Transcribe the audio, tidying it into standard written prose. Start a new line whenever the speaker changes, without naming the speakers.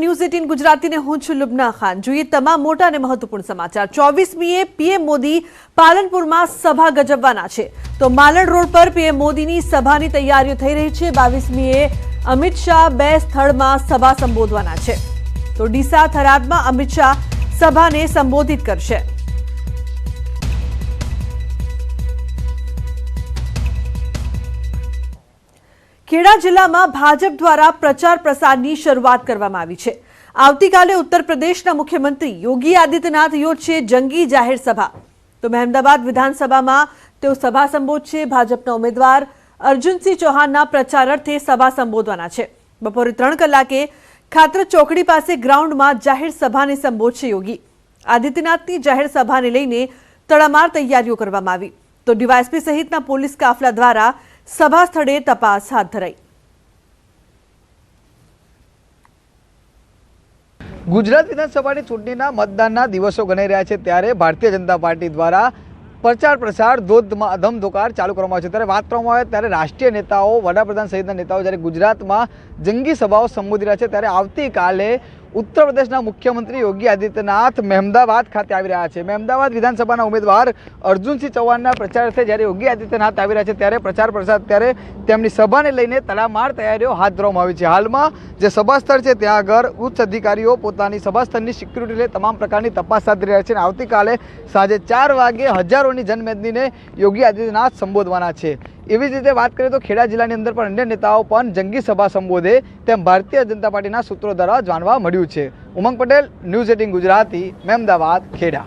News 18 ગુજરાતીને હું છું લુબના ખાન। જોઈએ તમામ મોટા અને મહત્વપૂર્ણ સમાચાર। 24મીએ પીએમ મોદી પાલનપુરમાં સભા ગજવવાના છે, તો માલણ રોડ પર પીએમ મોદીની સભાની તૈયારીઓ થઈ રહી છે। 22મીએ અમિત શાહ બે સ્થળમાં સભા સંબોધવાના છે, તો ડીસા થરાદમાં અમિત શાહ સભાને સંબોધિત કરશે। ખેડા જિલ્લામાં ભાજપ દ્વારા પ્રચાર પ્રસારની શરૂઆત કરવામાં આવી છે। આવતીકાલે ઉત્તર પ્રદેશના મુખ્યમંત્રી યોગી આદિત્યનાથ યોજશે જંગી જાહેર સભા, તો મહેમદાબાદ વિધાનસભામાં તેઓ સભા સંબોધશે। ભાજપના ઉમેદવાર અર્જુનસિંહ ચૌહાણના પ્રચાર અર્થે સભા સંબોધવાના છે। બપોરે 3 કલાકે ખાતર ચોકડી પાસે ગ્રાઉન્ડમાં જાહેર સભાને સંબોધશે યોગી આદિત્યનાથની જાહેર સભાને લઈને તડામાર તૈયારીઓ કરવામાં આવી, તો ડીવાયએસપી સહિતના પોલીસ કાફલા દ્વારા સભા સ્થળે તપાસ હાથ ધરાઈ।
ગુજરાત વિધાનસભાની ચૂંટણીના મતદાનના દિવસો ગણાઈ રહ્યા છે, ત્યારે ભારતીય જનતા પાર્ટી દ્વારા પ્રચાર પ્રસાર ધમધોકાર ચાલુ કરવામાં આવે છે। ત્યારે વાત કરવામાં આવે ત્યારે રાષ્ટ્રીય નેતાઓ, વડાપ્રધાન સહિતના નેતાઓ જ્યારે ગુજરાતમાં જંગી સભાઓ સંબોધી રહ્યા છે, ત્યારે આવતીકાલે ઉત્તર પ્રદેશના મુખ્યમંત્રી યોગી આદિત્યનાથ મહેમદાબાદ ખાતે આવી રહ્યા છે। મહેમદાબાદ વિધાનસભાના ઉમેદવાર અર્જુનસિંહ ચૌહાણના પ્રચાર અર્થે જ્યારે યોગી આદિત્યનાથ આવી રહ્યા છે, ત્યારે પ્રચાર પ્રસાર ત્યારે તેમની સભાને લઈને તડામાર તૈયારીઓ હાથ ધરવામાં આવી છે। હાલમાં જે સભા સ્થળ છે ત્યાં આગળ ઉચ્ચ અધિકારીઓ પોતાની સભા સ્થળની સિક્યુરિટી લઈ તમામ પ્રકારની તપાસ હાથ ધરી રહ્યા છે, અને આવતીકાલે સાંજે 4 વાગે હજારોની જનમેદનીને યોગી આદિત્યનાથ સંબોધવાના છે। એવી જ રીતે વાત કરીએ તો ખેડા જિલ્લાની અંદર પણ અન્ય નેતાઓ પણ જંગી સભા સંબોધે તેમ ભારતીય જનતા પાર્ટીના સૂત્રો દ્વારા જાણવા મળ્યું છે। ઉમંગ પટેલ, ન્યૂઝ 18 ગુજરાતી, મહેમદાબાદ, ખેડા।